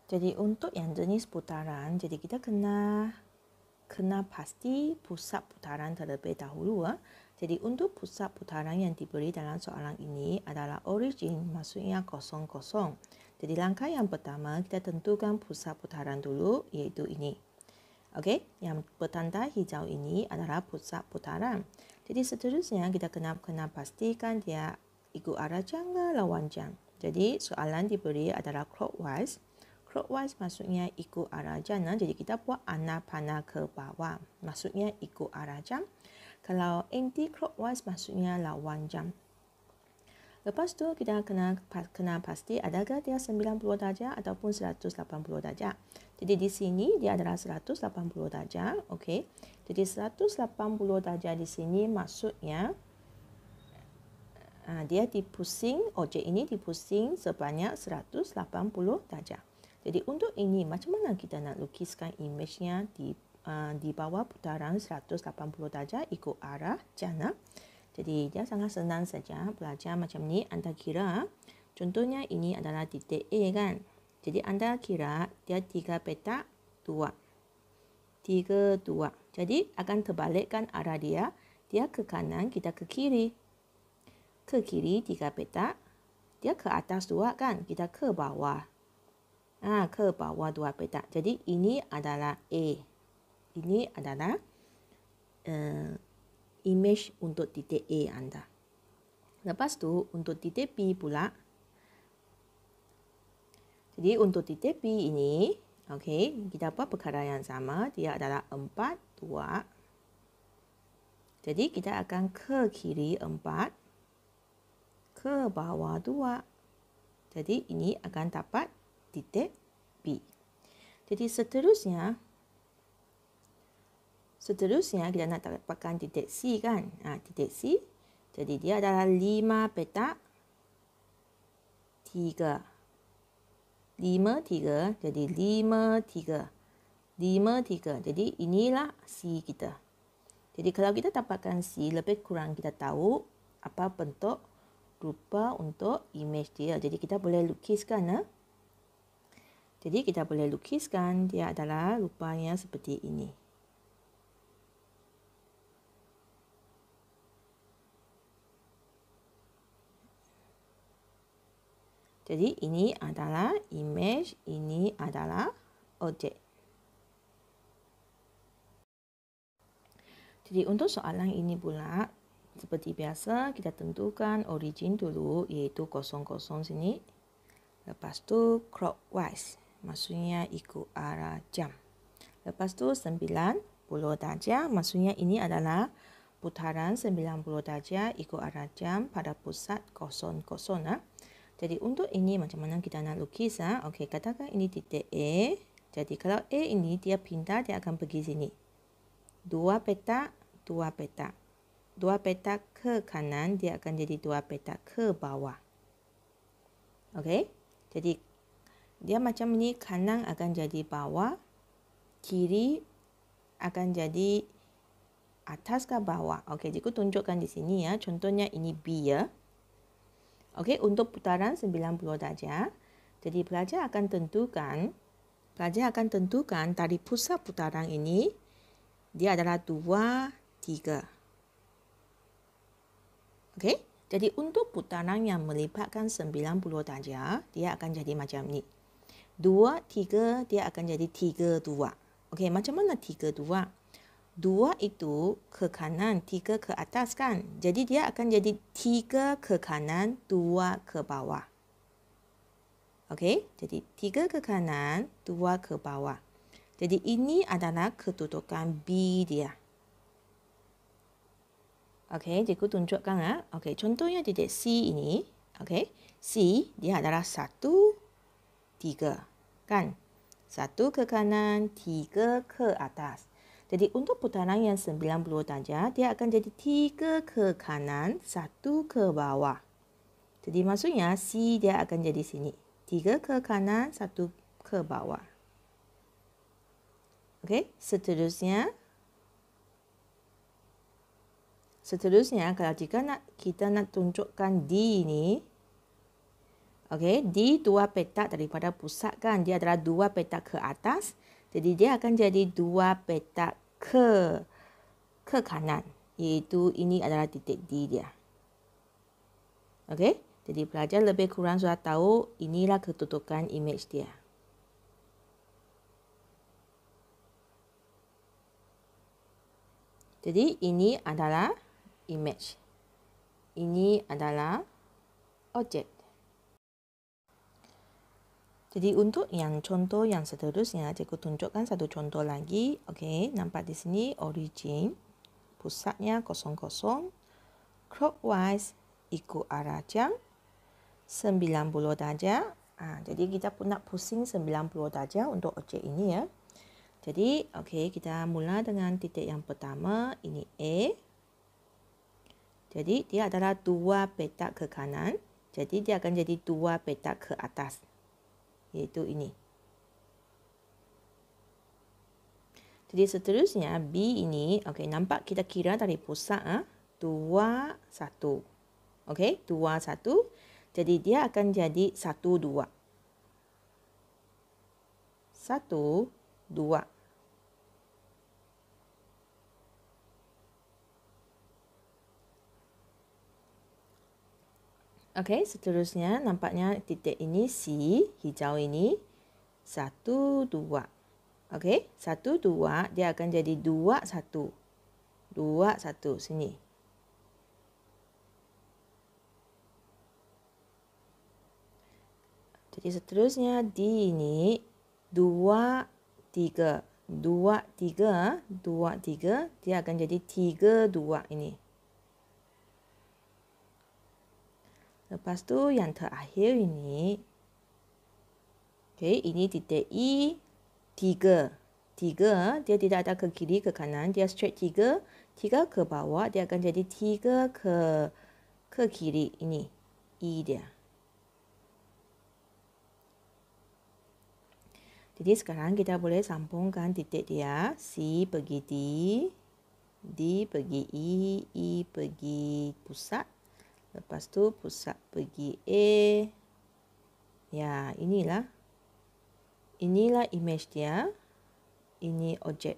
Jadi untuk yang jenis putaran, jadi kita kena pasti pusat putaran terlebih dahulu. Jadi untuk pusat putaran yang diberi dalam soalan ini adalah origin, maksudnya 00. Jadi langkah yang pertama kita tentukan pusat putaran dulu, iaitu ini. Okey, yang bertanda hijau ini adalah pusat putaran. Jadi seterusnya kita kena pastikan dia ikut arah jam ke lawan jam. Jadi soalan diberi adalah clockwise. Clockwise maksudnya ikut arah jam. Jadi kita buat anak panah ke bawah. Maksudnya ikut arah jam. Kalau anti clockwise maksudnya lawan jam. Lepas tu kita kena pasti adakah dia 90 darjah ataupun 180 darjah. Jadi di sini dia adalah 180 darjah. Okey. Jadi 180 darjah di sini maksudnya dia dipusing, objek ini dipusing sebanyak 180 darjah. Jadi untuk ini macam mana kita nak lukiskan imejnya di bawah putaran 180 darjah ikut arah jana. Jadi dia sangat senang saja belajar macam ni. Anda kira contohnya ini adalah titik A kan. Jadi anda kira dia 3 petak 2. 3, 2. Jadi akan terbalikkan arah dia. Dia ke kanan, kita ke kiri. Ke kiri 3 petak. Dia ke atas 2 kan. Kita ke bawah. Ke bawah 2 petak. Jadi ini adalah A. Ini adalah image untuk titik A anda. Lepas tu untuk titik B pula. Jadi untuk titik B ini, okey, kita buat perkara yang sama. Dia adalah 4, 2. Jadi kita akan ke kiri 4, ke bawah 2. Jadi ini akan dapat titik B. Jadi seterusnya kita nak dapatkan titik C kan. Titik C. Jadi dia adalah 5 petak 3. 5, 3. Jadi 5, 3. 5, 3. Jadi inilah C kita. Jadi kalau kita dapatkan C, lebih kurang kita tahu apa bentuk rupa untuk imej dia. Jadi kita boleh lukiskan. Jadi kita boleh lukiskan dia adalah rupanya seperti ini. Jadi ini adalah imej, ini adalah objek. Jadi untuk soalan ini pula, seperti biasa kita tentukan origin dulu, iaitu 00 sini. Lepas tu clockwise, maksudnya ikut arah jam. Lepas tu 90 darjah, maksudnya ini adalah putaran 90 darjah ikut arah jam pada pusat 00. Jadi untuk ini macam mana kita nak lukis? Okey, katakan ini titik A. Jadi kalau A ini dia pindah, dia akan pergi sini. 2 petak, 2 petak. 2 petak ke kanan, dia akan jadi 2 petak ke bawah. Okey, jadi dia macam ni, kanan akan jadi bawah, kiri akan jadi atas ke bawah. Okey, jadi aku tunjukkan di sini ya. Contohnya ini B ya. Okey, untuk putaran 90 darjah. Jadi pelajar akan tentukan dari pusat putaran ini dia adalah 2, 3. Okey, jadi untuk putaran yang melibatkan 90 darjah, dia akan jadi macam ni. 2, 3, dia akan jadi 3, 2. Okey, macam mana 3, 2? 2 itu ke kanan, 3 ke atas kan. Jadi dia akan jadi 3 ke kanan, 2 ke bawah. Okey, jadi 3 ke kanan, 2 ke bawah. Jadi ini adalah kedudukan B dia. Okey, jadi aku tunjukkan. Okey, contohnya titik C ini. Okey, C dia adalah 1, 3. Kan? 1 ke kanan, 3 ke atas. Jadi untuk putaran yang 90 darjah, dia akan jadi 3 ke kanan, 1 ke bawah. Jadi maksudnya C dia akan jadi sini. 3 ke kanan, 1 ke bawah. Okey, seterusnya kalau jika kita nak tunjukkan D ini, Okey, di 2 petak daripada pusat kan, dia adalah 2 petak ke atas. Jadi dia akan jadi 2 petak ke kanan. Iaitu ini adalah titik D dia. Okey, jadi pelajar lebih kurang sudah tahu inilah kedudukan imej dia. Jadi ini adalah image. Ini adalah objek. Jadi untuk yang contoh yang seterusnya, cikgu tunjukkan satu contoh lagi. Okey, nampak di sini origin, pusatnya 00, clockwise ikut arah jam 90 darjah. Jadi kita pun nak pusing 90 darjah untuk objek ini ya. Jadi, okey, kita mula dengan titik yang pertama, ini A. Jadi, dia adalah 2 petak ke kanan. Jadi, dia akan jadi 2 petak ke atas. Iaitu ini. Jadi, seterusnya B ini, okey, nampak kita kira dari pusat 2, 1. Okey, 2, 1. Jadi, dia akan jadi 1, 2. 1, 2. Okey, seterusnya nampaknya titik ini C, hijau ini 1, 2. Okey, 1, 2 dia akan jadi 2, 1. 2, 1 sini. Jadi seterusnya D ini 2, 3. 2, 3, 2, 3 dia akan jadi 3, 2 ini. Lepas tu yang terakhir ini, okey, ini titik E 3. 3 dia tidak ada ke kiri ke kanan, dia straight 3. 3 ke bawah dia akan jadi 3 ke kiri ini. E dia. Jadi sekarang kita boleh sambungkan titik dia. C pergi D, D pergi E pergi pusat. Lepas tu pusat pergi A. Ya, inilah imej dia. Ini objek.